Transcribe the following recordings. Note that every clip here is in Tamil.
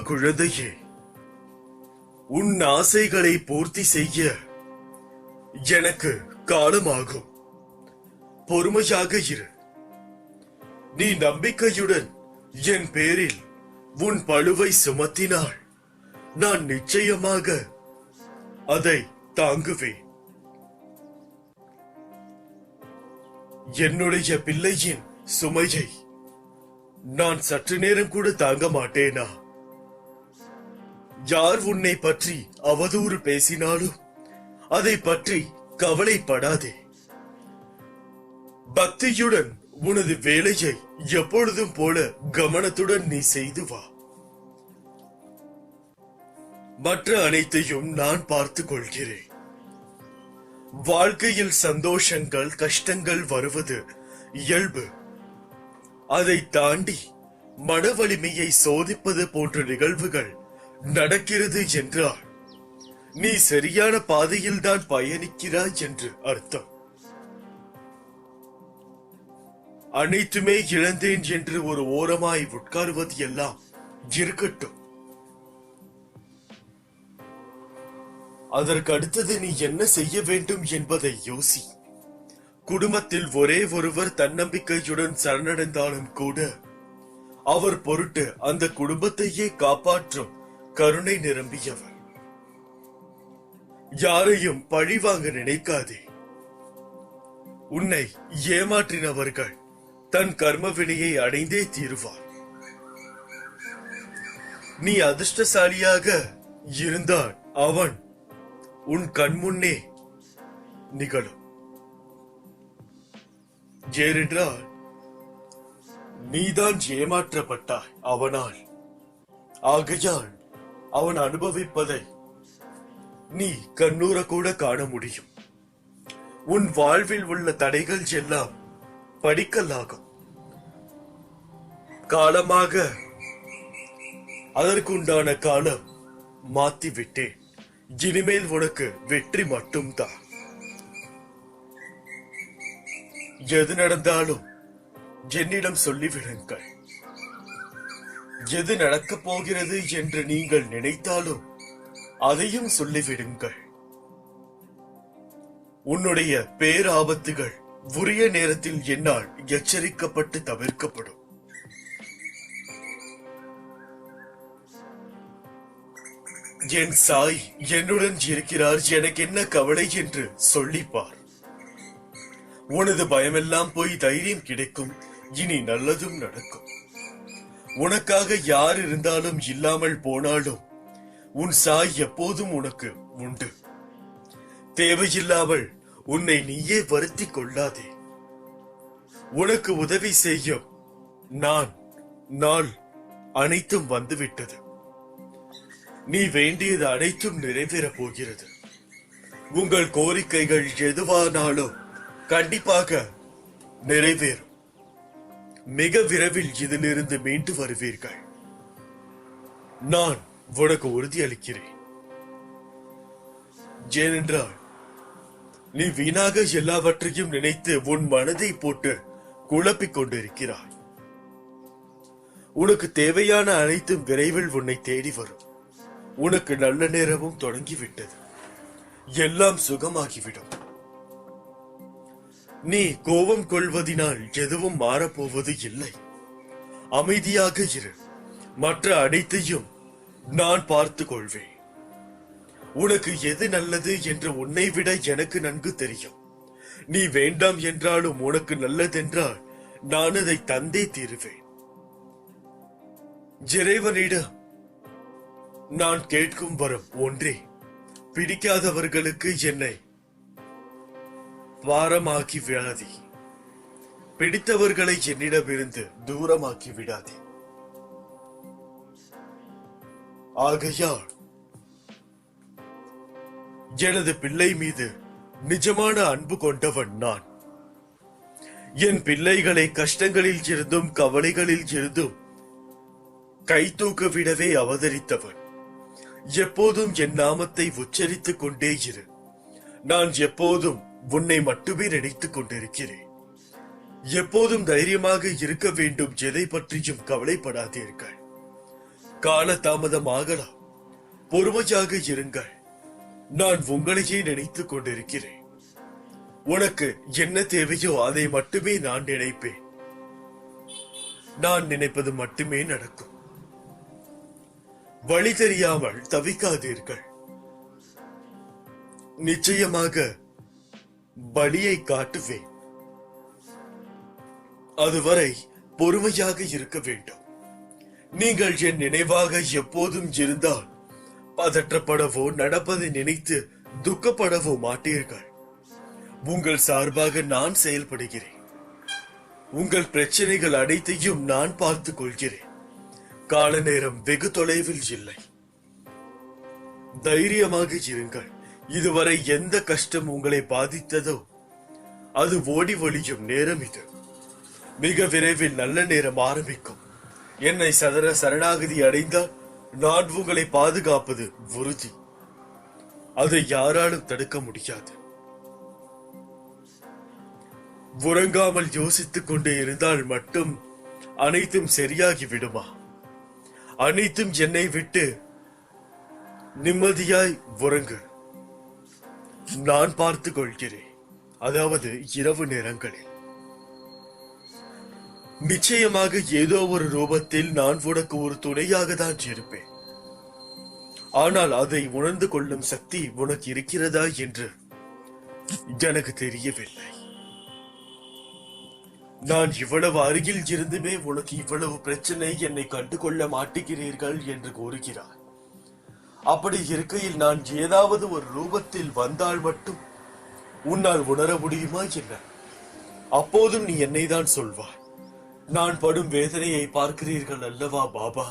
குழந்தையே, உன் ஆசைகளை பூர்த்தி செய்ய எனக்கு காலமாகும். பொறுமையாக இரு. நீ நம்பிக்கையுடன் என் பேரில் உன் பளுவை சுமத்தினாள், நான் நிச்சயமாக அதை தாங்குவேன். என்னுடைய பிள்ளையின் சுமையை நான் சற்று நேரம் கூட தாங்க மாட்டேனா? யார் உன்னை பற்றி அவதூறு பேசினாலும் அதை பற்றி கவலைப்படாதே. பக்தியுடன் உனது வேலையை எப்பொழுதும் போல கவனத்துடன் நீ செய்து வா. மற்ற அனைத்தையும் நான் பார்த்துக் கொள்கிறேன். வாழ்க்கையில் சந்தோஷங்கள் கஷ்டங்கள் வருவது இயல்பு. அதை தாண்டி மன வலிமையை சோதிப்பது போன்ற நிகழ்வுகள் நடக்கிறது என்றால் நீ சரியான பாதையில் தான் பயணிக்கிறாய் என்று அர்த்தம். அனைத்துமே இழந்தேன் என்று ஒரு ஓரமாய் உட்காருவது எல்லாம் இருக்கட்டும். அதற்கு அடுத்தது நீ என்ன செய்ய வேண்டும் என்பதை யோசி. குடும்பத்தில் ஒரே ஒருவர் தன்னம்பிக்கையுடன் சரணடைந்தாலும் கூட அவர் பொருட்டு அந்த குடும்பத்தையே காப்பாற்றும் கருணை நிரம்பியவர். யாரையும் பழிவாங்க நினைக்காதே. உன்னை ஏமாற்றினவர்கள் தன் கர்ம வினையை அடைந்தே தீருவார். நீ அதிர்ஷ்டசாலியாக இருந்தால் அவன் உன் கண்முன்னே நிகழும். ஏனென்றால் நீதான் ஏமாற்றப்பட்டாய் அவனால். ஆகையால் அவன் அனுபவிப்பதை நீ கண்ணூர கூட காண முடியும். உன் வாழ்வில் உள்ள தடைகள் எல்லாம் படிக்கல்லாகும். காலமாக அதற்குண்டான காலம் மாத்திவிட்டேன். இனிமேல் உனக்கு வெற்றி மட்டும்தான். எது நடந்தாலும் என்னிடம் சொல்லிவிடுங்கள். எது நடக்கப் போகிறது என்று நீங்கள் நினைத்தாலும் அதையும் சொல்லிவிடுங்கள். உன்னுடைய பேராபத்துகள் உரிய நேரத்தில் என்னால் எச்சரிக்கப்பட்டு தவிர்க்கப்படும். என் சாய் என்னுடன் இருக்கிறார், எனக்கு என்ன கவலை என்று சொல்லிப்பார். உனது பயமெல்லாம் போய் தைரியம் கிடைக்கும். இனி நல்லதும் நடக்கும். உனக்காக யார் இருந்தாலும் இல்லாமல் போனாலும் உன் சாய் எப்போதும் உனக்கு உண்டு. தேவையில்லாமல் உன்னை நீயே வருத்திக் கொள்ளாதே. உனக்கு உதவி செய்யும் நாள் அனைத்தும் வந்துவிட்டது. நீ வேண்டியது அனைத்தும் நிறைவேறப் போகிறது. உங்கள் கோரிக்கைகள் எதுவானாலும் கண்டிப்பாக நிறைவேறும். மிக விரைவில் இதிலிருந்து மீண்டு வருவீர்கள். நான் உனக்கு உறுதியளிக்கிறேன். ஏனென்றால் நீ வீணாக எல்லாவற்றையும் நினைத்து உன் மனதை போட்டு குழப்பிக் கொண்டிருக்கிறாய். உனக்கு தேவையான அனைத்தும் விரைவில் உன்னை தேடி வரும். உனக்கு நல்ல நேரமும் தொடங்கிவிட்டது. எல்லாம் சுகமாகிவிடும். நீ கோபம் கொள்வதினால் எதுவும் மாறப்போவது இல்லை. அமைதியாக இரு. மற்ற அனைத்தையும் நான் பார்த்துக் கொள்வேன். உனக்கு எது நல்லது என்று உன்னை விட எனக்கு நன்கு தெரியும். நீ வேண்டாம் என்றாலும் உனக்கு நல்லதென்றால் நான் அதை தந்தே தீருவேன். இறைவனிடம் நான் கேட்கும் வரம் ஒன்றே, பிடிக்காதவர்களுக்கு என்னை பாரமாக்கி விடாதே. பிடித்தவர்களை என்னிடமிருந்து தூரமாக்கி விடாதே. ஆகையால் எனது பிள்ளை மீது நிஜமான அன்பு கொண்டவன் நான். என் பிள்ளைகளை கஷ்டங்களில் இருந்தும் கவலைகளில் இருந்தும் கை தூக்க விடவே அவதரித்தவன். எப்போதும் என் நாமத்தை உச்சரித்துக் கொண்டே இரு. நான் எப்போதும் உன்னை மட்டுமே நினைத்துக் கொண்டிருக்கிறேன். எப்போதும் தைரியமாக இருக்க வேண்டும். எதை பற்றியும் கவலைப்படாதீர்கள். கால தாமதமாகலாம், பொறுமையாக இருங்கள். நான் உங்களையே நினைத்துக் கொண்டிருக்கிறேன். உனக்கு என்ன தேவையோ அதை மட்டுமே நான் நினைப்பேன். நான் நினைப்பது மட்டுமே நடக்கும். வழி தெரியாமல் தவிக்காதீர்கள். நிச்சயமாக வழியை காட்டுவேன். அதுவரை பொறுமையாக இருக்க வேண்டும். நீங்கள் என் நினைவாக எப்போதும் இருந்தால் பதற்றப்படவோ நடப்பதை நினைத்து துக்கப்படவோ மாட்டீர்கள். உங்கள் சார்பாக நான் செயல்படுகிறேன். உங்கள் பிரச்சனைகள் அனைத்தையும் நான் பார்த்துக் கொள்கிறேன். கால நேரம் வெகு தொலைவில் இல்லை. தைரியமாக இருங்கள். இதுவரை எந்த கஷ்டம் உங்களை பாதித்ததோ அது ஓடி ஒளியும் நேரம் இது. மிக விரைவில் நல்ல நேரம் ஆரம்பிக்கும். என்னை சரணாகதி அடைந்தால் நான் உங்களை பாதுகாப்பது உறுதி. அதை யாராலும் தடுக்க முடியாது. உறங்காமல் யோசித்துக் கொண்டே இருந்தால் மட்டும் அனைத்தும் சரியாகி விடுமா? அனைத்தும் என்னை விட்டு நிம்மதியாய் உறங்கு. நான் பார்த்துக் கொள்கிறேன். அதாவது இரவு நேரங்களில் நிச்சயமாக ஏதோ ஒரு ரூபத்தில் நான் உனக்கு ஒரு துணையாக தான் இருப்பேன். ஆனால் அதை உணர்ந்து கொள்ளும் சக்தி உனக்கு இருக்கிறதா என்று எனக்கு தெரியவில்லை. நான் இவ்வளவு அருகில் இருந்துமே உனக்கு இவ்வளவு பிரச்சனை, என்னை கண்டுகொள்ள மாட்டேங்கிறீர்கள் என்று கூறுகிறார். அப்படி இருக்கையில் நான் ஏதாவது ஒரு ரூபத்தில் வந்தால் மட்டும் உன்னால் உணர முடியுமா என்ன? அப்போதும் நீ என்னை தான் சொல்வாய். நான் படும் வேதனையை பார்க்கிறீர்கள் அல்லவா பாபா,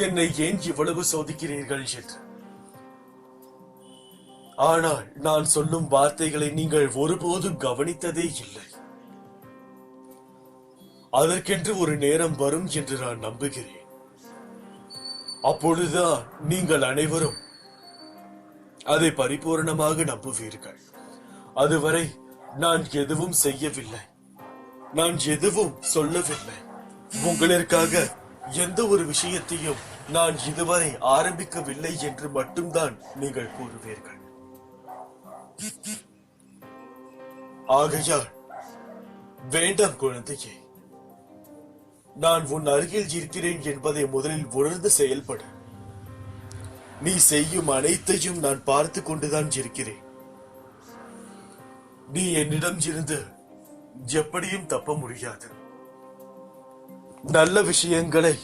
என்னை ஏன் இவ்வளவு சோதிக்கிறீர்கள் என்று. ஆனால் நான் சொல்லும் வார்த்தைகளை நீங்கள் ஒருபோதும் கவனித்ததே இல்லை. அதற்கென்று ஒரு நேரம் வரும் என்று நான் நம்புகிறேன். அப்பொழுதுதான் நீங்கள் அனைவரும் அதை பரிபூர்ணமாக நம்புவீர்கள். அதுவரை நான் எதுவும் செய்யவில்லை, நான் எதுவும் சொல்லவில்லை. உங்களுக்காக எந்த ஒரு விஷயத்தையும் நான் இதுவரை ஆரம்பிக்கவில்லை என்று மட்டும்தான் நீங்கள் கூறுவீர்கள். ஆகையால் வேண்டாம் குழந்தையே, நான் உன் அருகில் இருக்கிறேன் என்பதை முதலில் உணர்ந்து செயல்படு. நீ செய்யும் அனைத்தையும் நான் பார்த்து கொண்டுதான் இருக்கிறேன். நீ என்னிடம் இருந்து எப்படியும் தப்ப முடியாது. நல்ல விஷயங்களை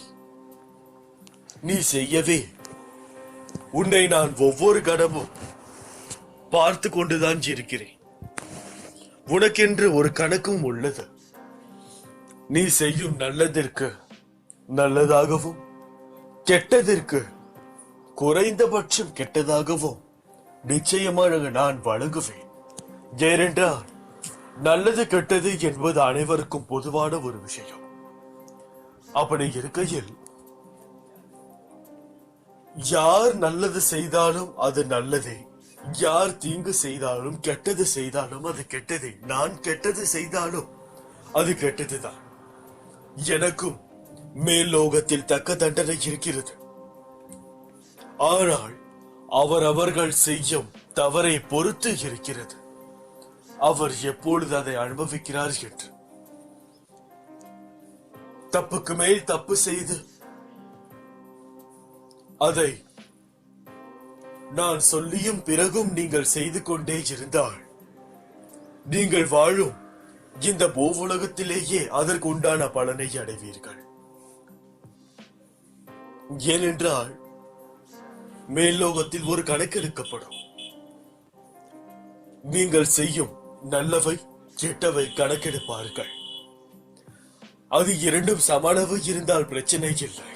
நீ செய்யவே உன்னை நான் ஒவ்வொரு கணமும் பார்த்து கொண்டுதான் இருக்கிறேன். உனக்கென்று ஒரு கணக்கும் உள்ளது. நீ செய்யும் நல்லதற்கு நல்லதாகவும் கெட்டதற்கு குறைந்தபட்சம் கெட்டதாகவும் நிச்சயமாக நான் வழங்குவேன். ஏனென்றால் நல்லது கெட்டது என்பது அனைவருக்கும் பொதுவான ஒரு விஷயம். அப்படி இருக்கையில் யார் நல்லது செய்தாலும் அது நல்லதே, யார் தீங்கு செய்தாலும் கெட்டது செய்தாலும் அது கெட்டதே. நான் கெட்டது செய்தாலும் அது கெட்டதுதான். எனக்கும் மேல் லோகத்தில் தக்க தண்டனை இருக்கிறது. ஆனால் அவர்கள் செய்யும் தவறை பொறுத்து இருக்கிறது. அவர் எப்பொழுது அதை அனுபவிக்கிறார் என்று. தப்புக்கு மேல் தப்பு செய்து அதை நான் சொல்லியும் பிறகும் நீங்கள் செய்து கொண்டே இருந்தால் நீங்கள் வாழும் இந்த பூவுலகத்திலேயே அதற்கு உண்டான பலனை அடைவீர்கள். ஏனென்றால் மேல்லோகத்தில் ஒரு கணக்கெடுக்கப்படும். நீங்கள் செய்யும் நல்லவை கெட்டவை கணக்கெடுப்பார்கள். அது இரண்டும் சமளவு இருந்தால் பிரச்சனை இல்லை.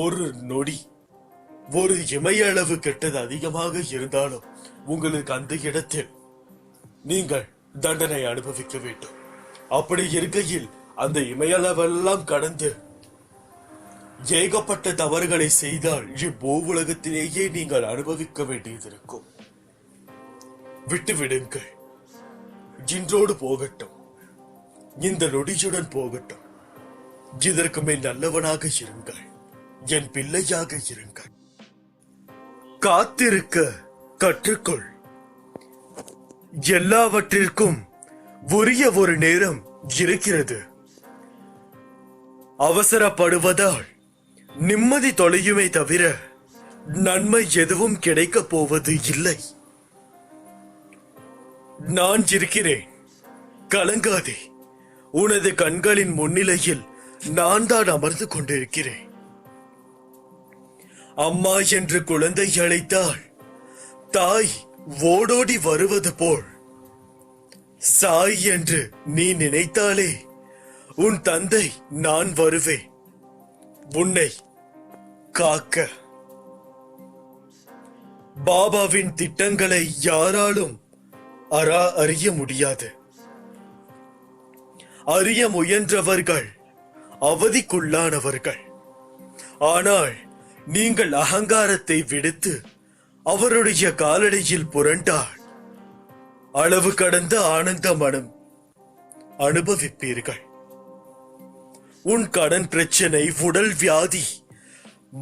ஒரு நொடி, ஒரு இமையளவு கெட்டது அதிகமாக இருந்தாலும் உங்களுக்கு அந்த இடத்தில் நீங்கள் தண்டனை அனுபவிக்க வேண்டும். அப்படி இருக்கையில் அந்த இமையளவெல்லாம் கடந்து ஏகப்பட்ட தவறுகளை செய்தால் இப்பூவுலகத்திலேயே நீங்கள் அனுபவிக்க வேண்டியது இருக்கும். விட்டுவிடுங்கள். இன்றோடு போகட்டும், இந்த நொடியுடன் போகட்டும். இதற்கு மேல் நல்லவனாக இருங்கள், என் பிள்ளையாக இருங்கள். காத்திருக்க கற்றுக்கொள். எல்லாவற்றிற்கும் உரிய ஒரு நேரம் இருக்கிறது. அவசரப்படுவதால் நிம்மதி தொலையுமே தவிர நன்மை எதுவும் கிடைக்கப் போவது இல்லை. நான் இருக்கிறேன், கலங்காதே. உனது கண்களின் முன்னிலையில் நான் தான் அமர்ந்து கொண்டிருக்கிறேன். அம்மா என்று குழந்தை அழைத்தால் தாய் ஓடோடி வருவது போல், சாய் என்று நீ நினைத்தாலே உன் தந்தை நான் வருவேன் உன்னை காக்க. பாபாவின் திட்டங்களை யாராலும் அறிய முடியாது. அறிய முயன்றவர்கள் அவதிக்குள்ளானவர்கள். ஆனால் நீங்கள் அகங்காரத்தை விடுத்து அவருடைய காலடியில் புரண்டால் அளவு கடந்த ஆனந்த மனம் அனுபவிப்பீர்கள். உன் கடன் பிரச்சனை, உடல் வியாதி,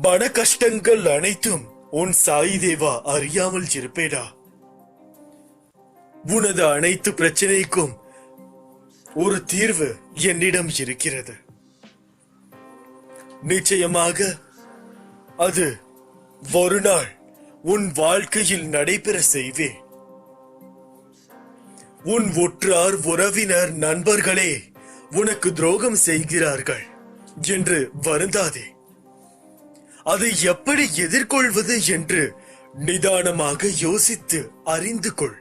மன கஷ்டங்கள் அனைத்தும் உன் சாய் தேவா அறியாமல் இருப்பேடா. உனது அனைத்து பிரச்சனைக்கும் ஒரு தீர்வு என்னிடம் இருக்கிறது. நிச்சயமாக அது ஒரு நாள் உன் வாழ்க்கையில் நடைபெற செய்வேன். உன் உற்றார், உறவினர், நண்பர்களே உனக்கு துரோகம் செய்கிறார்கள் என்று வருந்தாதே. அதை எப்படி எதிர்கொள்வது என்று நிதானமாக யோசித்து அறிந்து கொள்.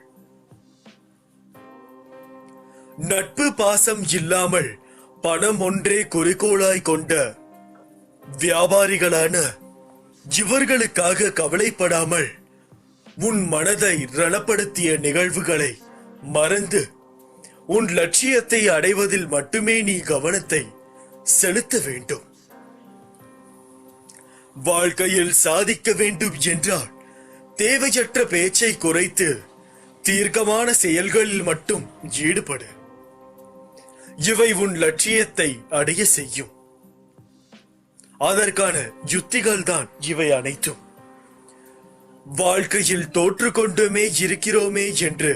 நட்பு பாசம் இல்லாமல் பணம் ஒன்றே குறிக்கோளாய் கொண்ட வியாபாரிகளான இவர்களுக்காக கவலைப்படாமல் உன் மனதை ரணப்படுத்திய நிகழ்வுகளை மறந்து உன் லட்சியத்தை அடைவதில் மட்டுமே நீ கவனத்தை செலுத்த வேண்டும். வாழ்க்கையில் சாதிக்க வேண்டும் என்றால் தேவையற்ற பேச்சை குறைத்து தீர்க்கமான செயல்களில் மட்டும் ஈடுபடு. இவை உன் லட்சியத்தை அடைய செய்யும். அதற்கான யுத்திகள் தான் இவை அனைத்தும். வாழ்க்கையில் தோற்று கொண்டுமே இருக்கிறோமே என்று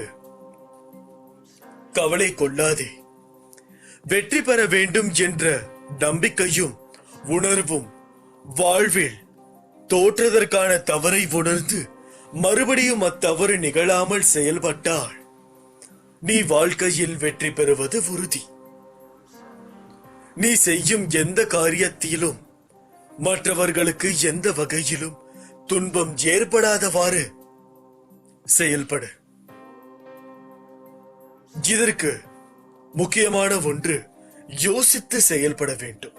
கவலை கொள்ளாதே. வெற்றி பெற வேண்டும் என்ற நம்பிக்கையும் உணர்வும் வாழ்வில் தோற்றதற்கான தவறை உணர்ந்து மறுபடியும் அத்தவறு நிகழாமல் செயல்பட்டால் நீ வாழ்க்கையில் வெற்றி பெறுவது உறுதி. நீ செய்யும் எந்த காரியத்திலும் மற்றவர்களுக்கு எந்த வகையிலும் துன்பம் ஏற்படாதவாறு செயல்படு. இதற்கு முக்கியமான ஒன்று, யோசித்து செயல்பட வேண்டும்.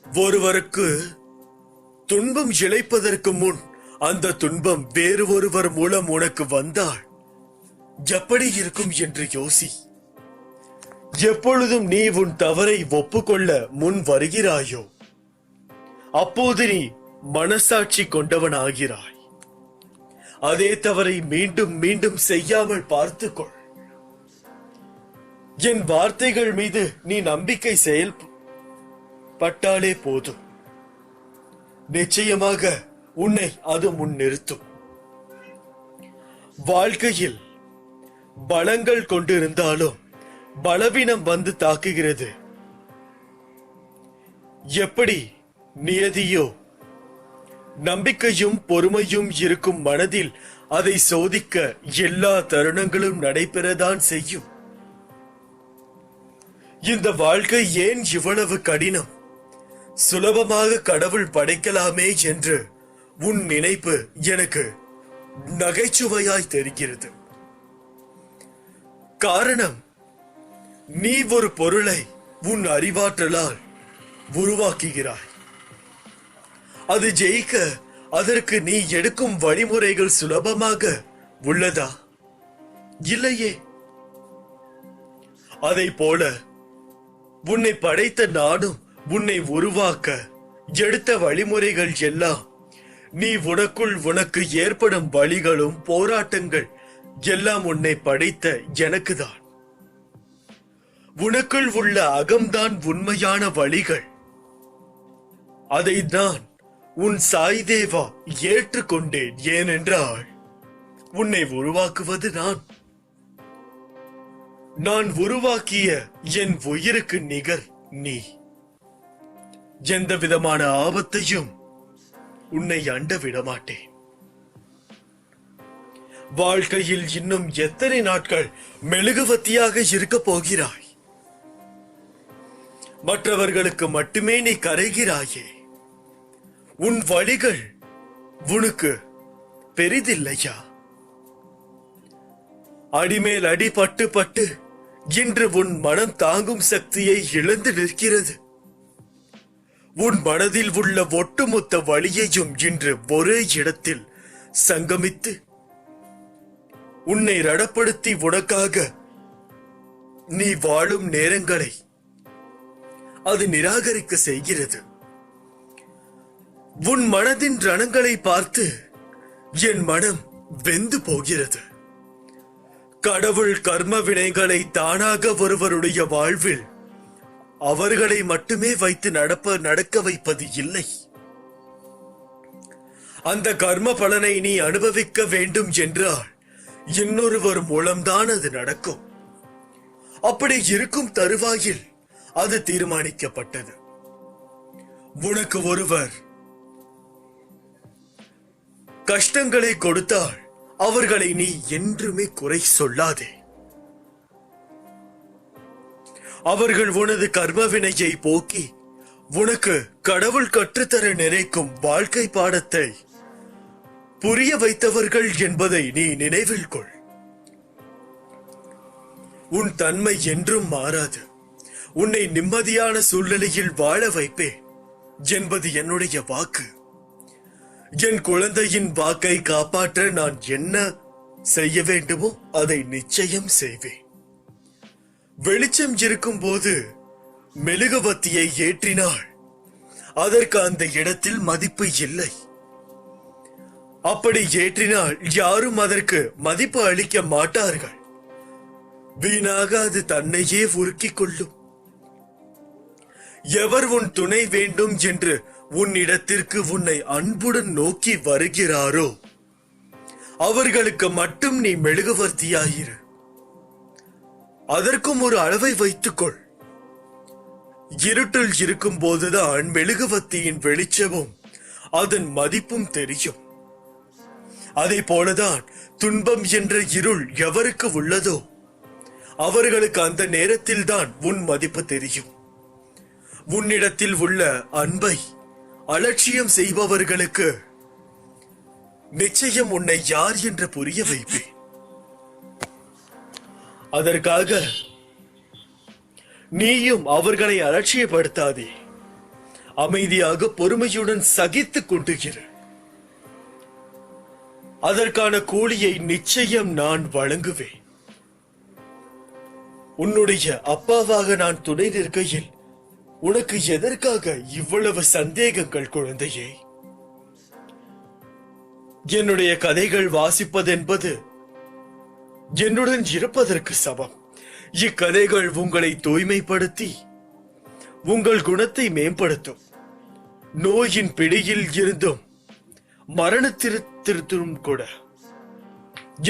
ஒருவருக்கு துன்பம் இழைப்பதற்கு முன் அந்த துன்பம் வேறு ஒருவர் மூலம் உனக்கு வந்தால் எப்படி இருக்கும் என்று யோசி. எப்பொழுதும் நீ உன் தவறை ஒப்புக்கொள்ள முன் வருகிறாயோ அப்போது நீ மனசாட்சி கொண்டவன் ஆகிறாய். அதே தவறை மீண்டும் மீண்டும் செய்யாமல் பார்த்துக்கொள். என் வார்த்தைகள் மீது நீ நம்பிக்கை செயல்பட்டாலே போதும். நிச்சயமாக உன்னை அது முன்னிறுத்தும். வாழ்க்கையில் பலங்கள் கொண்டிருந்தாலும் பலவீனம் வந்து தாக்குகிறது. எப்படி நியதியோ நம்பிக்கையும் பொறுமையும் இருக்கும் மனதில் அதை சோதிக்க எல்லா தருணங்களும் நடைபெறதான் செய்யும். இந்த வாழ்க்கை ஏன் இவ்வளவு கடினம்? சுலபமாக கடவுள் படைக்கலாமே என்று உன் நினைப்பு எனக்கு நகைச்சுவையாய் தெரிகிறது. காரணம், நீ ஒரு பொருளை உன் அறிவாற்றலால் உருவாக்குகிறாய். அது ஜெயிக்க அதற்கு நீ எடுக்கும் வழிமுறைகள் சுலபமாக உள்ளதா? இல்லையே. அதை போல உன்னை படைத்த நானும் உன்னை உருவாக்க எடுத்த வழிமுறைகள் எல்லாம் நீ உனக்கு ஏற்படும் வழிகளும் போராட்டங்கள் எல்லாம் உன்னை படைத்த எனக்குதான். உனக்குள் உள்ள அகம்தான் உண்மையான வழிகள். அதை நான் உன் சாய் தேவா ஏற்றுக்கொண்டேன். ஏனென்றால் உன்னை உருவாக்குவது நான் உருவாக்கிய என் உயிருக்கு நிகர் நீ. எந்த விதமான ஆபத்தையும் உன்னை அண்ட விடமாட்டேன். வாழ்க்கையில் இன்னும் எத்தனை நாட்கள் மெழுகுவத்தியாக இருக்க போகிறாய்? மற்றவர்களுக்கு மட்டுமே நீ கரைகிறாயே. உன் வழிகள் உனக்கு பெரிதில்லையா? அடிமேல் அடி பட்டு பட்டு இன்று உன் மனம் தாங்கும் சக்தியை இழந்து நிற்கிறது. உன் மனதில் உள்ள ஒட்டுமொத்த வழியையும் இன்று ஒரே இடத்தில் சங்கமித்து உன்னை ரடப்படுத்தி உனக்காக நீ வாழும் நேரங்களை அது நிராகரிக்க செய்கிறது. உன் மனதின் ரணங்களை பார்த்து என் மனம் வெந்து போகிறது. கடவுள் கர்ம வினைகளை தானாக ஒருவருடைய வாழ்வில் அவர்களை மட்டுமே வைத்து நடக்க வைப்பது இல்லை. அந்த கர்ம பலனை நீ அனுபவிக்க வேண்டும் என்றால் இன்னொருவர் மூலம்தான் அது நடக்கும். அப்படி இருக்கும் தருவாயில் அது தீர்மானிக்கப்பட்டது. உனக்கு ஒருவர் கஷ்டங்களை கொடுத்தால் அவர்களை நீ என்றுமே குறை சொல்லாதே. அவர்கள் உனது கர்மவினையை போக்கி உனக்கு கடவுள் கற்றுத்தர நினைக்கும் வாழ்க்கை பாடத்தை புரிய வைத்தவர்கள் என்பதை நீ நினைவில் கொள். உன் தன்மை என்றும் மாறாது. உன்னை நிம்மதியான சூழ்நிலையில் வாழ வைப்பேன் என்பது என்னுடைய வாக்கு. என் குழந்தையின் வாக்கை காப்பாற்ற நான் என்ன செய்ய வேண்டுமோ அதை நிச்சயம் செய்வேன். வெளிச்சம் இருக்கும் போது மெழுகுவத்தியை ஏற்றினால் அதற்கு அந்த இடத்தில் மதிப்பு இல்லை. அப்படி ஏற்றினால் யாரும் அதற்கு மதிப்பு அளிக்க மாட்டார்கள். வீணாக அது தன்னையே உருக்கிக் கொள்ளும். எவர் உன் துணை வேண்டும் என்று உன்னிடத்திற்கு உன்னை அன்புடன் நோக்கி வருகிறாரோ அவர்களுக்கு மட்டும் நீ மெழுகுவர்த்தியாயிரு. அதற்கும் ஒரு அளவை வைத்துக்கொள். இருட்டில் இருக்கும் போதுதான் மெழுகுவத்தியின் வெளிச்சமும் அதன் மதிப்பும் தெரியும். அதை போலதான் துன்பம் என்ற இருள் எவருக்கு உள்ளதோ அவர்களுக்கு அந்த நேரத்தில் தான் உன் மதிப்பு தெரியும். உன்னிடத்தில் உள்ள அன்பை அலட்சியம் செய்பவர்களுக்கு நிச்சயம் உன்னை யார் என்று புரிய வைப்பேன். அதற்காக நீயும் அவர்களை அலட்சியப்படுத்தாதே. அமைதியாக பொறுமையுடன் சகித்துக் கொண்டுகிற. அதற்கான கூலியை நிச்சயம் நான் வழங்குவேன். உன்னுடைய அப்பாவாக நான் துணை நிற்கையில் உனக்கு எதற்காக இவ்வளவு சந்தேகங்கள் குழந்தையே? என்னுடைய கதைகள் வாசிப்பதென்பது என்னுடன் இருப்பதற்கு சமம். இக்கதைகள் உங்களை தூய்மைப்படுத்தி உங்கள் குணத்தை மேம்படுத்தும். நோயின் பிடியில் இருந்தும் மரணத்திற்கும் கூட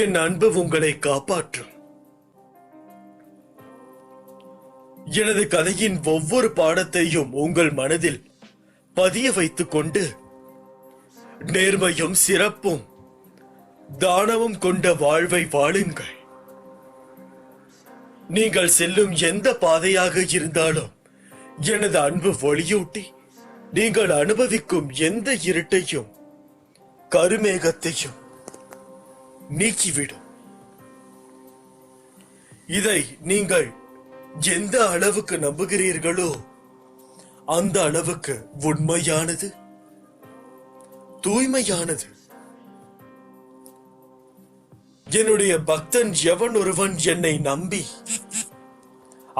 என் அன்பு உங்களை காப்பாற்றும். எனது கதையின் ஒவ்வொரு பாடத்தையும் உங்கள் மனதில் பதிய வைத்துக் கொண்டு நேர்மையும் சிறப்பும் தானமும் கொண்ட வாழ்வை வாழுங்கள். நீங்கள் செல்லும் எந்த பாதையாக இருந்தாலும் எனது அன்பு ஒளியூட்டி நீங்கள் அனுபவிக்கும் எந்த இருட்டையும் கருமேகத்தையும் நீக்கிவிடும். இதை நீங்கள் எந்த அளவுக்கு நம்புகிறீர்களோ அந்த அளவுக்கு உண்மையானது, தூய்மையானது. என்னுடைய பக்தன் எவன் ஒருவன் என்னை நம்பி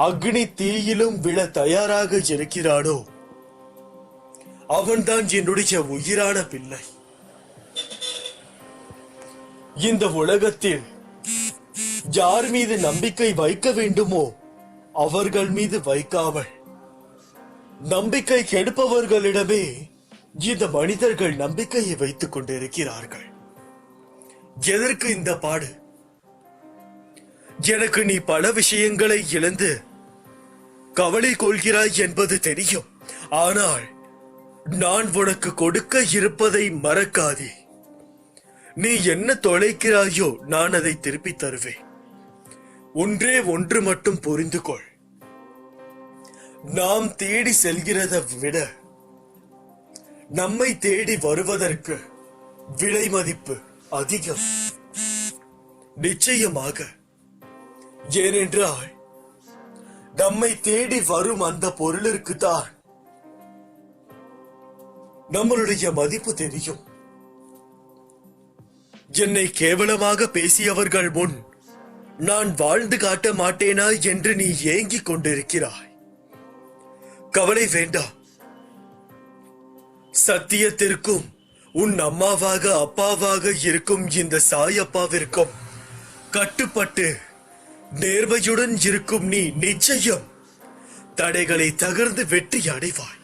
அக்னி தீயிலும் விழ தயாராக இருக்கிறானோ அவன்தான் என்னுடைய உயிரான பிள்ளை. இந்த உலகத்தில் யார் மீது நம்பிக்கை வைக்க வேண்டுமோ அவர்கள் மீது வைக்காமல் நம்பிக்கை கெடுப்பவர்களிடமே இந்த மனிதர்கள் நம்பிக்கையை வைத்துக் கொண்டிருக்கிறார்கள். எதற்கு இந்த பாடு? எனக்கு நீ பல விஷயங்களை இழந்து கவலை கொள்கிறாய் என்பது தெரியும். ஆனால் நான் உனக்கு கொடுக்க இருப்பதை மறக்காதே. நீ என்ன தொலைக்கிறாயோ நான் அதை திருப்பி தருவேன். ஒன்றே ஒன்று மட்டும் புரிந்து கொள். நாம் தேடி செல்கிறதை விட நம்மை தேடி வருவதற்கு விலை மதிப்பு அதிகம். நிச்சயமாக. ஏனென்றால் நம்மை தேடி வரும் அந்த பொருளிற்கு தான் நம்மளுடைய மதிப்பு தெரியும். என்னை கேவலமாக பேசியவர்கள் முன் நான் வாழ்ந்து காட்ட மாட்டேனா என்று நீ ஏங்கிக் கொண்டிருக்கிறாய். கவலை வேண்டாம். சத்தியத்திற்கும் உன் அம்மாவாக அப்பாவாக இருக்கும் இந்த சாயப்பாவிற்கும் கட்டுப்பட்டு நேர்மையுடன் இருக்கும் நீ நிச்சயம் தடைகளை தகர்ந்து வெற்றி அடைவாய்.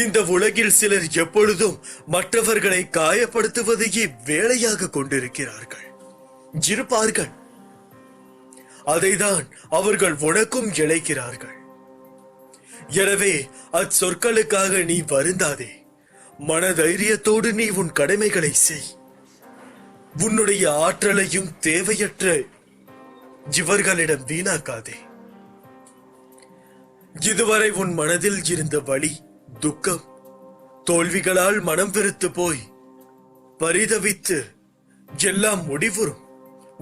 இந்த உலகில் சிலர் எப்பொழுதும் மற்றவர்களை காயப்படுத்துவதையே வேலையாக கொண்டிருக்கிறார்கள். இருப்பார்கள். அதைதான் அவர்கள் உனக்கும் இழைக்கிறார்கள். எனவே அச்சொற்களுக்காக நீ வருந்தாதே. மனதைரியத்தோடு நீ உன் கடமைகளை செய். உன்னுடைய ஆற்றலையும் தேவையற்ற இவர்களிடம் வீணாக்காதே. இதுவரை உன் மனதில் இருந்த வலி, துக்கம், தோல்விகளால் மனம் வெறுத்து போய் பரிதவித்து எல்லாம் முடிவுறும்.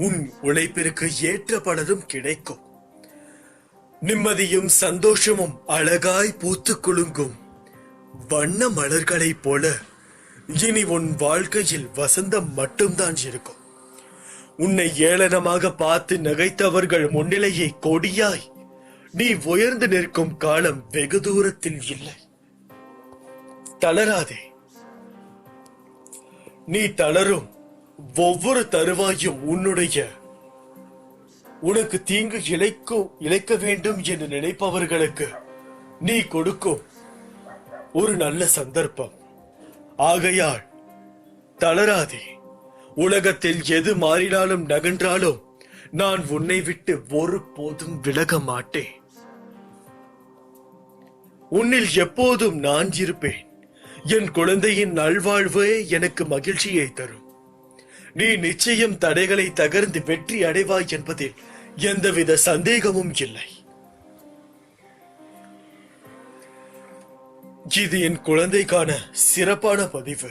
உன் உழைப்பிற்கு ஏற்ற பலரும் கிடைக்கும். நிம்மதியும் சந்தோஷமும் அழகாய் பூத்து குலுங்கும் வண்ண மலர்களைப் போல இனி உன் வாழ்க்கையில் வசந்தம் மட்டும்தான் இருக்கும். உன்னை ஏளனமாக பார்த்து நகைத்தவர்கள் முன்னிலையை கொடியாய் நீ உயர்ந்து நிற்கும் காலம் வெகு தூரத்தில் இல்லை. தளராதே. நீ தளரும் ஒவ்வொரு தருவாயும் உனக்கு தீங்கு இழைக்க வேண்டும் என்று நினைப்பவர்களுக்கு நீ கொடுக்கும் ஒரு நல்ல சந்தர்ப்பம். ஆகையால் தளராதே. உலகத்தில் எது மாறினாலும் நகன்றாலும் நான் உன்னை விட்டு ஒருபோதும் விலக மாட்டேன். உன்னில் எப்போதும் நான் இருப்பேன். என் குழந்தையின் நல்வாழ்வே எனக்கு மகிழ்ச்சியை தரும். நீ நிச்சயம் தடைகளை தகர்ந்து வெற்றி அடைவாய் என்பதில் எந்தவித சந்தேகமும் இல்லை. இது என் குழந்தைக்கான சிறப்பான பதிவு.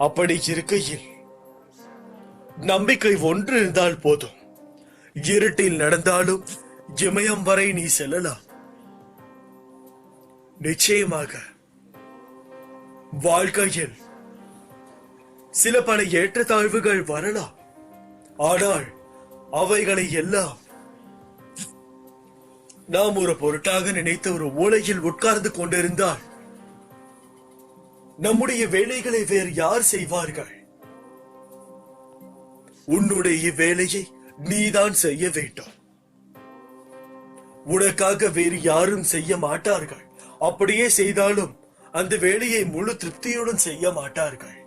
அப்படி இருக்கையில் நம்பிக்கை ஒன்று இருந்தால் போதும். இருட்டில் நடந்தாலும் இமயம் வரை நீ செல்லலாம். நிச்சயமாக வாழ்க்கையில் சில பல ஏற்றத்தாழ்வுகள் வரலாம். ஆனால் அவைகளை எல்லாம் நாம் ஒரு பொருட்டாக நினைத்த ஒரு மூலையில் உட்கார்ந்து கொண்டிருந்தால் நம்முடைய வேலைகளை வேறு யார் செய்வார்கள்? உன்னுடைய வேலையை நீதான் செய்ய வேண்டும். உனக்காக வேறு யாரும் செய்ய மாட்டார்கள். அப்படியே செய்தாலும் அந்த வேலையை முழு திருப்தியுடன் செய்ய மாட்டார்கள்.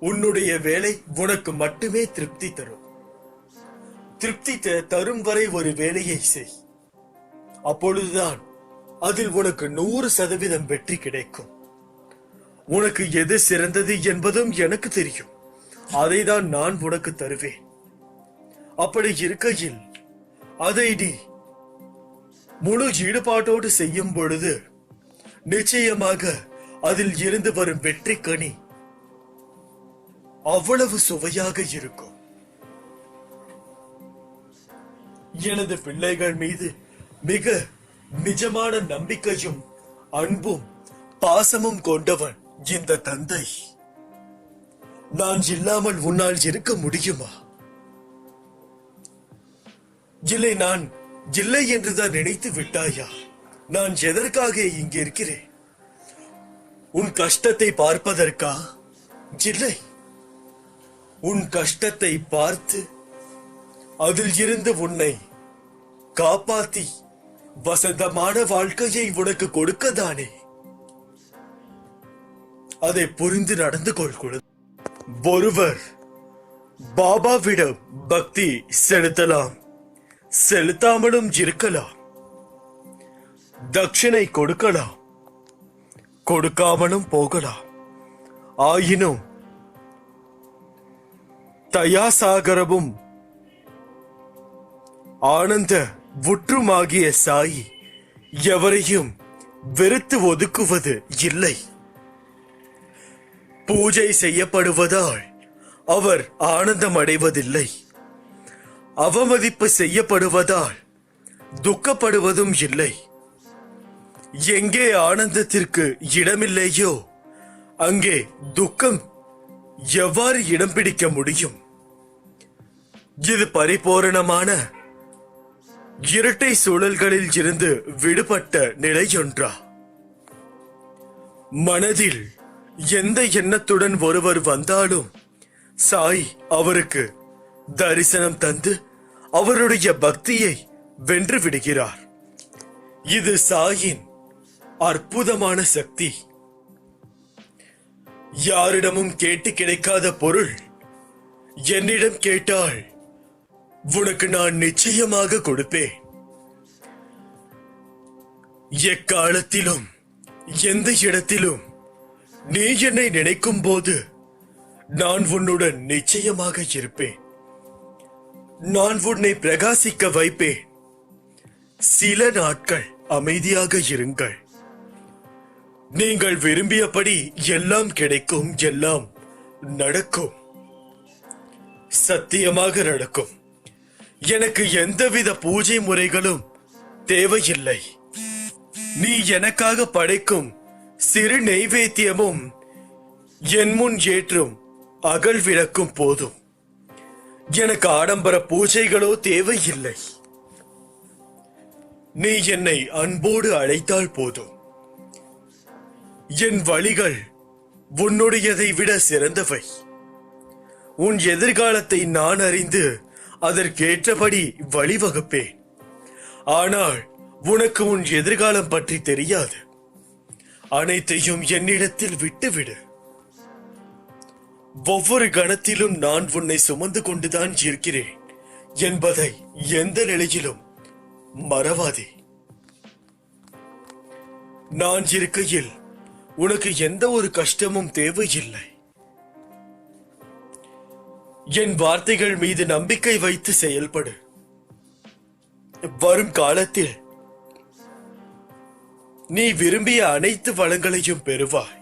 உன்னுடைய வேலை உனக்கு மட்டுமே திருப்தி தரும். திருப்தி தரும் வரை ஒரு வேலையை செய். அப்பொழுதுதான் அதில் உனக்கு 100% வெற்றி கிடைக்கும். உனக்கு எது சிறந்தது என்பதும் எனக்கு தெரியும். அதைதான் நான் உனக்கு தருவேன். அப்படி இருக்கையில் அதை நீ முழு ஈடுபாட்டோடு செய்யும் பொழுது நிச்சயமாக அதில் இருந்து வரும் வெற்றி கனி அவ்வளவு சுவையாக இருக்கும். எனது பிள்ளைகள் மீது மிக நிஜமான நம்பிக்கையும் அன்பும் பாசமும் கொண்டவன் இந்த தந்தை. நான் இல்லாமல் உன்னால் இருக்க முடியுமா? இல்லை, நான் இல்லை என்றுதான் நினைத்து விட்டாயா? நான் எதற்காக இங்கே இருக்கிறேன்? உன் கஷ்டத்தை பார்ப்பதற்கா? இல்லை, உன் கஷ்டத்தை பார்த்து அதில் இருந்து உன்னை காப்பாத்தி வசந்தமான வாழ்க்கையை உனக்கு கொடுக்கதானே. அதை புரிந்து நடந்து கொள் குழந்தை. ஒருவர் பாபாவிடம் பக்தி செலுத்தலாம், செலுத்தாமலும் இருக்கலாம். தட்சிணை கொடுக்கலாம், கொடுக்காமலும் போகலாம். ஆயினும் தயாசாகரமும் ஆனந்த உற்றுமாகிய சாயி எவரையும் வெறுத்து ஒதுக்குவது இல்லை. பூஜை செய்யப்படுவதால் அவர் ஆனந்தம் அடைவதில்லை. அவமதிப்பு செய்யப்படுவதால் துக்கப்படுவதும் இல்லை. எங்கே ஆனந்தத்திற்கு இடமில்லையோ அங்கே துக்கம் எவ்வாறு இடம் பிடிக்க முடியும்? இது பரிபூரணமான இரட்டை சூழல்களில் இருந்து விடுபட்ட நிலையொன்றா? மனதில் எந்த எண்ணத்துடன் ஒருவர் வந்தாலும் சாய் அவருக்கு தரிசனம் தந்து அவருடைய பக்தியை வென்று விடுகிறார். இது சாயின் அற்புதமான சக்தி. யாரிடமும் கேட்டு கிடைக்காத பொருள் என்னிடம் கேட்டால் உனக்கு நான் நிச்சயமாக கொடுப்பேன். எக்காலத்திலும் எந்த இடத்திலும் நீ என்னை நினைக்கும் போது நான் உன்னுடன் நிச்சயமாக இருப்பேன். நான் உன்னை பிரகாசிக்க வைப்பேன். சில நாட்கள் அமைதியாக இருங்கள். நீங்கள் விரும்பியபடி எல்லாம் கிடைக்கும், எல்லாம் நடக்கும். சத்தியமாக நடக்கும். எனக்கு எந்தவித பூஜை முறைகளும் தேவையில்லை. நீ எனக்காக படைக்கும் சிறு நெய்வேத்தியமும் என் முன் ஏற்றும் அகல் விளக்கும் போதும். எனக்கு ஆடம்பர பூஜைகளோ தேவையில்லை. நீ என்னை அன்போடு அழைத்தால் போதும். என் வழிகள் உன்னுடையதை விட சிறந்தவை. உன் எதிர்காலத்தை நான் அறிந்து அதற்கேற்றபடி வழிவகுப்பேன். ஆனால் உனக்கு உன் எதிர்காலம் பற்றி தெரியாது. அனைத்தையும் என்னிடத்தில் விட்டுவிடு. ஒவ்வொரு கணத்திலும் நான் உன்னை சுமந்து கொண்டுதான் இருக்கிறேன் என்பதை எந்த நிலையிலும் மறவாதே. நான் இருக்கையில் உனக்கு எந்த ஒரு கஷ்டமும் தேவையில்லை. என் வார்த்தைகள் மீது நம்பிக்கை வைத்து செயல்படு. வரும் காலத்தில் நீ விரும்பிய அனைத்து வளங்களையும் பெறுவாய்.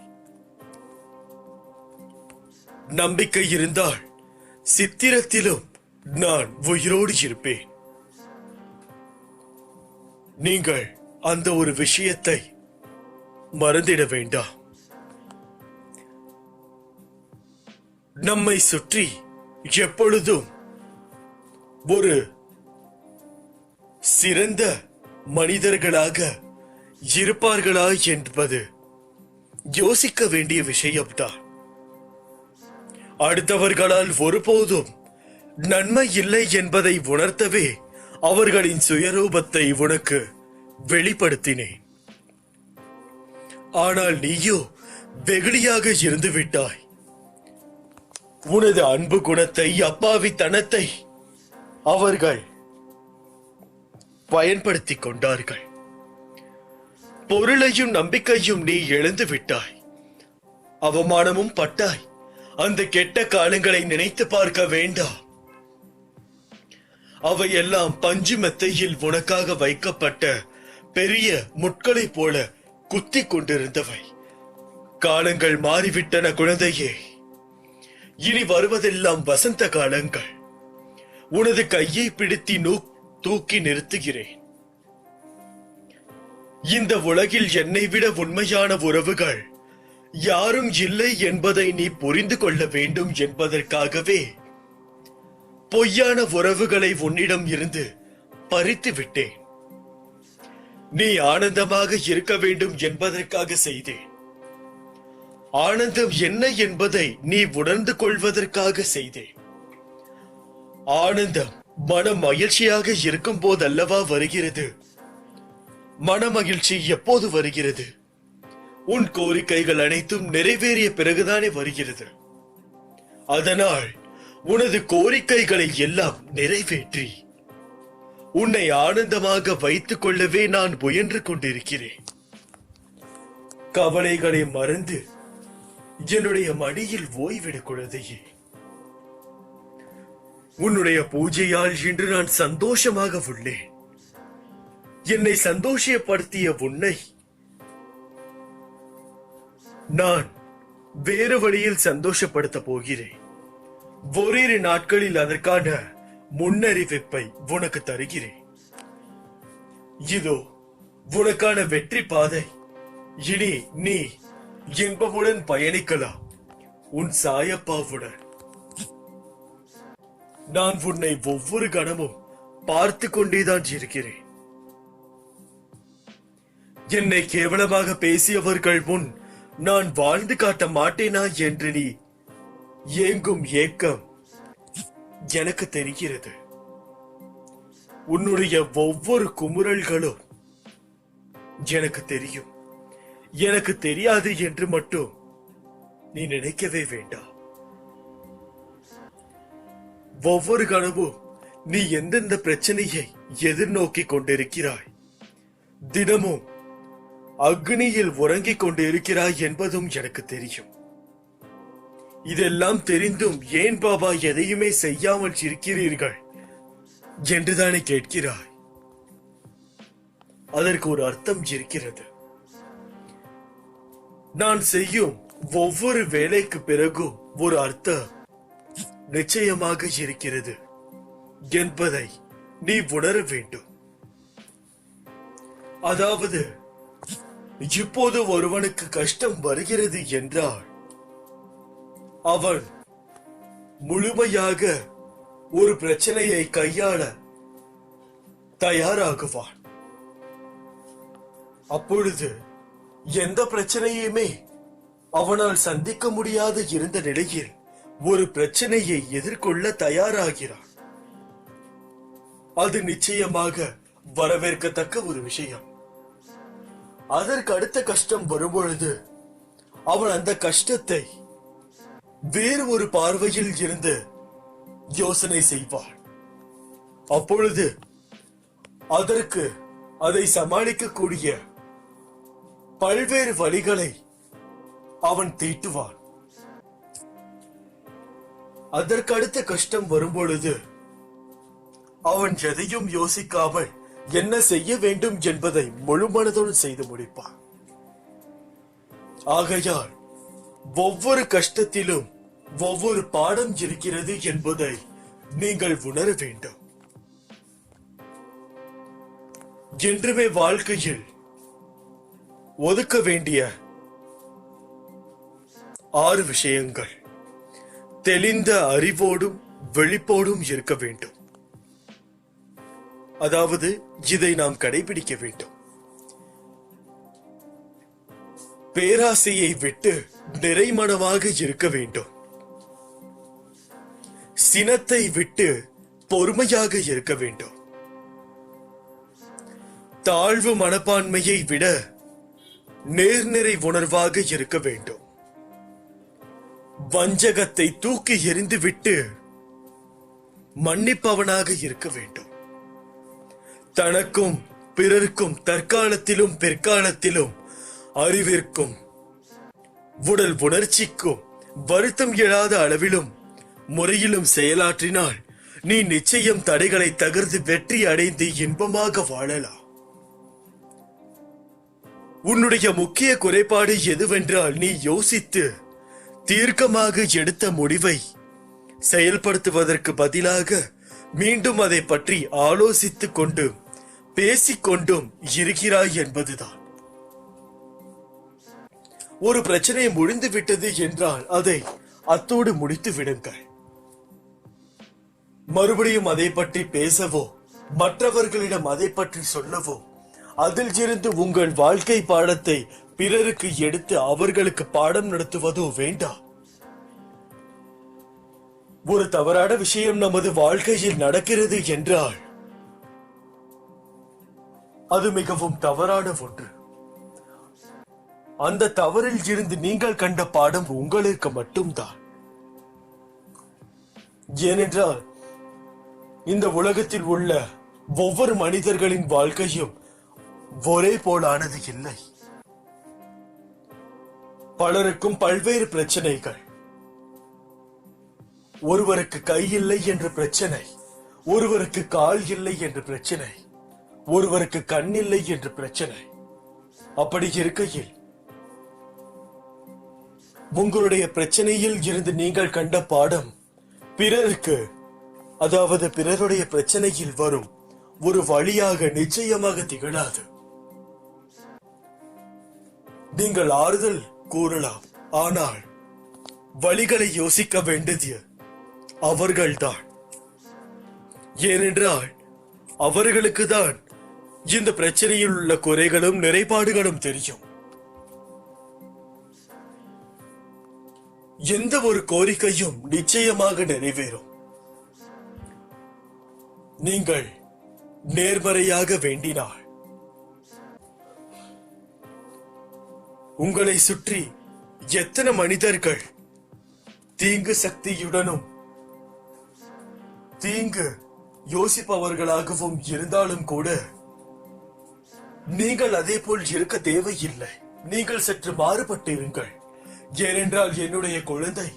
நம்பிக்கை இருந்தால் சித்திரத்திலும் நான் உயிரோடு இருப்பேன். நீங்கள் அந்த ஒரு விஷயத்தை மறந்திட வேண்டாம். நம்மை சுற்றி எப்பொழுதும் ஒரு சிறந்த மனிதர்களாக இருப்பார்களா என்பது யோசிக்க வேண்டிய விஷயம்தான். அடுத்தவர்களால் ஒருபோதும் நன்மை இல்லை என்பதை உணர்த்தவே அவர்களின் சுயரூபத்தை உனக்கு வெளிப்படுத்தினேன். ஆனால் நீயோ வெகுளியாக இருந்து விட்டாய். உனது அன்பு குணத்தை, அப்பாவித்தனத்தை அவர்கள் பயன்படுத்திக் கொண்டார்கள். பொருளையும் நம்பிக்கையும் நீ இழந்து விட்டாய். அவமானமும் பட்டாய். அந்த கெட்ட காலங்களை நினைத்து பார்க்க வேண்டாம். அவையெல்லாம் பஞ்சு மெத்தையில் உனக்காக வைக்கப்பட்ட பெரிய முட்களைப் போல குத்தி கொண்டிருந்தவை. காலங்கள் மாறிவிட்டன குழந்தையே. இனி வருவதெல்லாம் வசந்த காலங்கள். உனது கையை பிடித்து தூக்கி நிறுத்துகிறேன். இந்த உலகில் என்னை விட உண்மையான உறவுகள் யாரும் இல்லை என்பதை நீ புரிந்து கொள்ள வேண்டும் என்பதற்காகவே பொய்யான உறவுகளை உன்னிடம் இருந்து பறித்து விட்டேன். நீ ஆனந்தமாக இருக்க வேண்டும் என்பதற்காக செய்தேன். ஆனந்தம் என்ன என்பதை நீ உணர்ந்து கொள்வதற்காக செய்தேன். ஆனந்தம் மனம் மகிழ்ச்சியாக இருக்கும் போதல்லவா வருகிறது? மன மகிழ்ச்சி எப்போது வருகிறது? உன் கோரிக்கைகள் அனைத்தும் நிறைவேறிய பிறகுதானே வருகிறது. அதனால் உனது கோரிக்கைகளை எல்லாம் நிறைவேற்றி உன்னை ஆனந்தமாக வைத்துக் கொள்ளவே நான் முயன்று கொண்டிருக்கிறேன். கவலைகளை மறந்து என்னுடைய மடியில் ஓய்விடு குழந்தையே. உன்னுடைய பூஜையால் இன்று நான் சந்தோஷமாக உள்ளேன். என்னை சந்தோஷப்படுத்திய உன்னை நான் வேறு வழியில் சந்தோஷப்படுத்த போகிறேன். ஓரிரு நாட்களில் அதற்கான முன்னறிவிப்பை உனக்கு தருகிறேன். இதோ உனக்கான வெற்றி பாதை. இனி நீ இன்பமுடன் பயணிக்கலாம் உன் சாயப்பாவுடன். நான் உன்னை ஒவ்வொரு கணமும் பார்த்து கொண்டேதான் இருக்கிறேன். என்னை கேவலமாக பேசியவர்கள் முன் நான் வாழ்ந்து காட்ட மாட்டேனா என்று நீ ஏங்கும் ஏக்கம் எனக்கு தெரிகிறது. உன்னுடைய ஒவ்வொரு குமுறல்களும் எனக்கு தெரியும். எனக்கு தெரியாது என்று மட்டும் நீ நினைக்கவே வேண்டாம். ஒவ்வொரு கணமும் நீ எந்தெந்த பிரச்சனையை எதிர்நோக்கி கொண்டிருக்கிறாய், தினமும் அக்னியில் உறங்கிக் கொண்டிருக்கிறாய் என்பதும் எனக்கு தெரியும். இதெல்லாம் தெரிந்தும் ஏன் பாபா எதையுமே செய்யாமல் இருக்கிறீர்கள் என்றுதானே கேட்கிறாய்? அதற்கு ஒரு அர்த்தம் இருக்கிறது. நான் செய்யும் ஒவ்வொரு வேலைக்கு பிறகும் ஒரு அர்த்தம் நிச்சயமாக இருக்கிறது என்பதை நீ உணர வேண்டும். அதாவது இப்போது ஒருவனுக்கு கஷ்டம் வருகிறது என்றால் அவன் முழுமையாக ஒரு பிரச்சனையை கையாள தயாராகுவான். அப்பொழுது எந்த பிரச்சனையுமே அவனால் சந்திக்க முடியாது இருந்த நிலையில் ஒரு பிரச்சனையை எதிர்கொள்ள தயாராகிறான். அது நிச்சயமாக வரவேற்கத்தக்க ஒரு விஷயம். அதற்கு அடுத்த கஷ்டம் வரும்பொழுது அவன் அந்த கஷ்டத்தை வேறு ஒரு பார்வையில் இருந்து யோசனை செய்வான். அப்பொழுது அதற்கு அதை சமாளிக்கக்கூடிய பல்வேறு வழிகளை அவன் தீட்டுவான். அதற்கு அடுத்த கஷ்டம் வரும்பொழுது அவன் எதையும் யோசிக்காமல் என்ன செய்ய வேண்டும் என்பதை முழு மனதோடு செய்து முடிப்பான். ஆகையால் ஒவ்வொரு கஷ்டத்திலும் ஒவ்வொரு பாடம் இருக்கிறது என்பதை நீங்கள் உணர வேண்டும். என்றுமே வாழ்க்கையில் ஒதுக்க வேண்டிய 6 விஷயங்கள் தெளிந்த அறிவோடும் வெளிப்போடும் இருக்க வேண்டும். அதாவது இதை நாம் கடைபிடிக்க வேண்டும். பேராசையை விட்டு நிறைமனமாக இருக்க வேண்டும். சினத்தை விட்டு பொறுமையாக இருக்க வேண்டும். தாழ்வு மனப்பான்மையை விட நேர்நிறை உணர்வாக இருக்க வேண்டும். வஞ்சகத்தை தூக்கி எறிந்துவிட்டு மன்னிப்பவனாக இருக்க வேண்டும். தனக்கும் பிறருக்கும் தற்காலத்திலும் பிற்காலத்திலும் அறிவிற்கும் உடல் உணர்ச்சிக்கும் வருத்தம் எழாத அளவிலும் முறையிலும் செயலாற்றினால் நீ நிச்சயம் தடைகளை தகர்த்து வெற்றி அடைந்து இன்பமாக வாழலாம். உன்னுடைய முக்கிய குறைபாடு எதுவென்றால் நீ யோசித்து தீர்க்கமாக எடுத்த முடிவை செயல்படுத்துவதற்கு பதிலாக மீண்டும் அதை பற்றி ஆலோசித்துக் கொண்டு பேசிக்கொண்டும் இருக்கிறாய் என்பதுதான். ஒரு பிரச்சனை முடிந்து விட்டது என்றால் அதை அத்தோடு முடித்து விடுங்கள். மறுபடியும் அதை பற்றி பேசவோ மற்றவர்களிடம் அதை பற்றி சொல்லவோ அதில் இருந்து உங்கள் வாழ்க்கை பாடத்தை பிறருக்கு எடுத்து அவர்களுக்கு பாடம் நடத்துவதோ வேண்டாம். ஒரு தவறான விஷயம் நமது வாழ்க்கையில் நடக்கிறது என்றால் அது மிகவும் தவறான ஒன்று. அந்த தவறில் இருந்து நீங்கள் கண்ட பாடம் உங்களுக்கு மட்டும்தான். ஏனென்றால் இந்த உலகத்தில் உள்ள ஒவ்வொரு மனிதர்களின் வாழ்க்கையும் ஒரே போலானது இல்லை. பலருக்கும் பல்வேறு பிரச்சனைகள். ஒருவருக்கு கை இல்லை என்ற பிரச்சனை, ஒருவருக்கு கால் இல்லை என்ற பிரச்சனை, ஒருவருக்கு கண் இல்லை என்ற பிரச்சனை. அப்படி இருக்கையில் உங்களுடைய பிரச்சனையில் இருந்து நீங்கள் கண்ட பாடம் பிறருக்கு, அதாவது பிறருடைய பிரச்சனையில் வரும் ஒரு வழியாக நிச்சயமாக திகழாது. நீங்கள் ஆறுதல் கூறலாம், ஆனால் வழிகளை யோசிக்க வேண்டியது அவர்கள்தான். ஏனென்றால் அவர்களுக்கு தான் இந்த பிரச்சனையில் உள்ள குறைகளும் நிறைபாடுகளும் தெரியும். எந்த ஒரு கோரிக்கையும் நிச்சயமாக நிறைவேறும். நீங்கள் நேர்மறையாக வேண்டினாள். உங்களை சுற்றி எத்தனை மனிதர்கள் தீங்கு சக்தியுடனும் தீங்கு யோசிப்பவர்களாகவும் இருந்தாலும் கூட நீங்கள் அதே போல் இருக்க தேவையில்லை. நீங்கள் சற்று மாறுபட்டிருங்கள். ஏனென்றால் என்னுடைய குழந்தை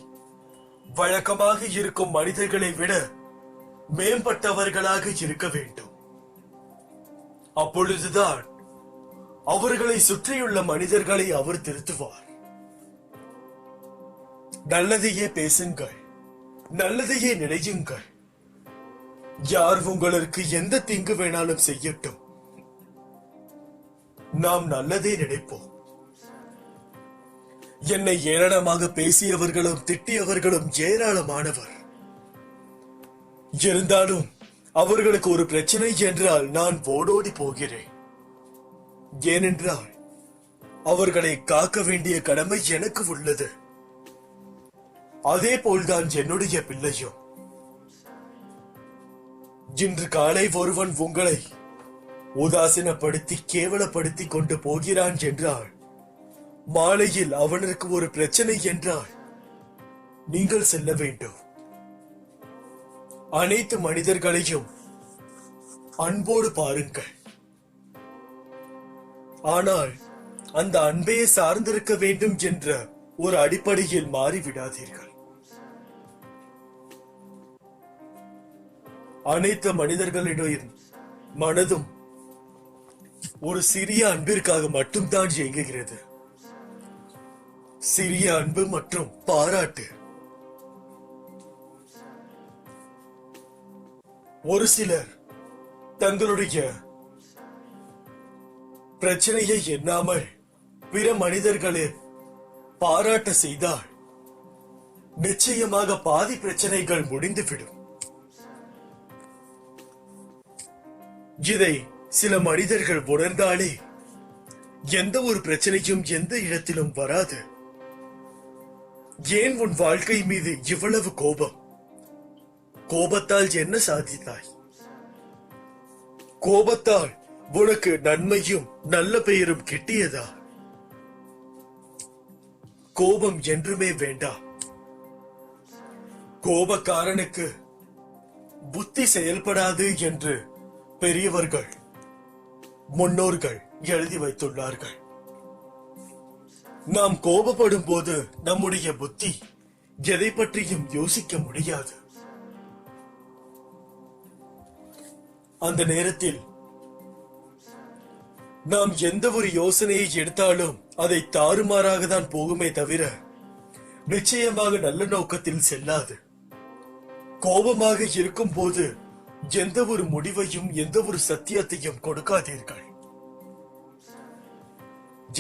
வழக்கமாக இருக்கும் மனிதர்களை விட மேம்பட்டவர்களாக இருக்க வேண்டும். அப்பொழுதுதான் அவர்களை சுற்றியுள்ள மனிதர்களை அவர் திருத்துவார். நல்லதையே பேசுங்கள், நல்லதையே நினையுங்கள். யார் உங்களுக்கு எந்த தீங்கு வேணாலும் செய்யட்டும், நாம் நல்லதே நினைப்போம். என்னை ஏளனமாக பேசியவர்களும் திட்டியவர்களும் ஏராளமானவர். இருந்தாலும் அவர்களுக்கு ஒரு பிரச்சனை என்றால் நான் ஓடோடி போகிறேன். ஏனென்றால் அவர்களை காக்க வேண்டிய கடமை எனக்கு உள்ளது. அதே போல்தான் என்னுடைய பிள்ளையும். இன்று காலை ஒருவன் உங்களை உதாசீனப்படுத்தி கேவலப்படுத்தி கொண்டு போகிறான் என்றால், மாலையில் அவனுக்கு ஒரு பிரச்சனை என்றால் நீங்கள் செல்ல வேண்டும். அனைத்து மனிதர்களையும் அன்போடு பாருங்கள். ஆனால் அந்த அன்பையே சார்ந்திருக்க வேண்டும் என்ற ஒரு அடிப்படையில் மாறிவிடாதீர்கள். அனைத்து மனிதர்களுடைய மனதும் ஒரு சிறிய அன்பிற்காக மட்டும்தான் இயங்குகிறது. சிறிய அன்பு மற்றும் பாராட்டு. ஒரு சிலர் தங்களுடைய பிரச்சனையை எண்ணாமல் பிற மனிதர்களே பாராட்ட செய்தால் நிச்சயமாக பாதி பிரச்சனைகள் முடிந்துவிடும். இதை சில மனிதர்கள் உணர்ந்தாலே எந்த ஒரு பிரச்சனையும் எந்த இடத்திலும் வராது. ஏன் உன் வாழ்க்கை மீது இவ்வளவு கோபம்? கோபத்தால் என்ன சாதித்தாய்? கோபத்தால் உனக்கு நன்மையும் நல்ல பெயரும் கிட்டியதா? கோபம் என்றுமே வேண்டாம். கோபக்காரனுக்கு புத்தி செயல்படாது என்று பெரியவர்கள் முன்னோர்கள் எழுதி வைத்துள்ளார்கள். நாம் கோபப்படும் போது நம்முடைய புத்தி எதை பற்றியும் யோசிக்க முடியாது. அந்த நேரத்தில் நாம் எந்த ஒரு யோசனையை எடுத்தாலும் அதை தாறுமாறாக தான் போகுமே தவிர நிச்சயமாக நல்ல நோக்கத்தில் செல்லாது. கோபமாக இருக்கும் போது எந்த ஒரு முடிவையும் எந்த ஒரு சத்தியத்தையும் கொடுக்காதீர்கள்.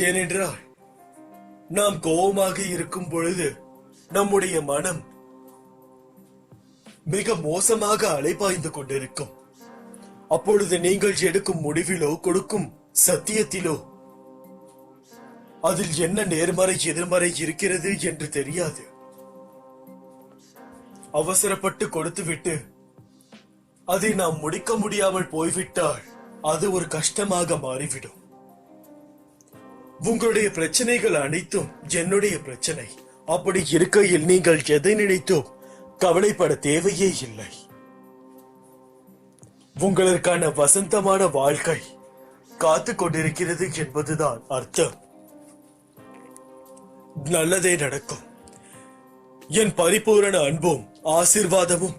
ஏனென்றால் நாம் கோபமாக இருக்கும் பொழுது நம்முடைய மனம் மிக மோசமாக அலைபாய்ந்து கொண்டிருக்கும். அப்பொழுது நீங்கள் எடுக்கும் முடிவிலோ கொடுக்கும் சத்தியத்திலோ அதில் என்ன நேர்மறை எதிர்மறை இருக்கிறது என்று தெரியாது. அவசரப்பட்டு கொடுத்துவிட்டு அதை நாம் முடிக்க முடியாமல் போய்விட்டால் அது ஒரு கஷ்டமாக மாறிவிடும். உங்களுடைய பிரச்சனைகள் அனைத்தும் என்னுடைய பிரச்சனை. அப்படி இருக்கையில் நீங்கள் எதை நினைத்தோ கவலைப்பட தேவையே இல்லை. உங்களுக்கான வசந்தமான வாழ்க்கை காத்து கொண்டிருக்கிறது என்பதுதான் அர்த்தம். நல்லதே நடக்கும். என் பரிபூரண அன்பும் ஆசீர்வாதமும்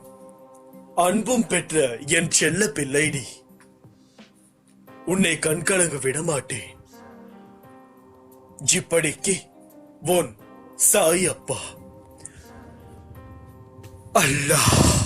அன்பும் பெற்ற என் செல்ல பிள்ளை நீ. உன்னை கண்கலங்க விடமாட்டேன். இப்படிக்கு உன் சாய் அப்பா. அல்லாஹ்.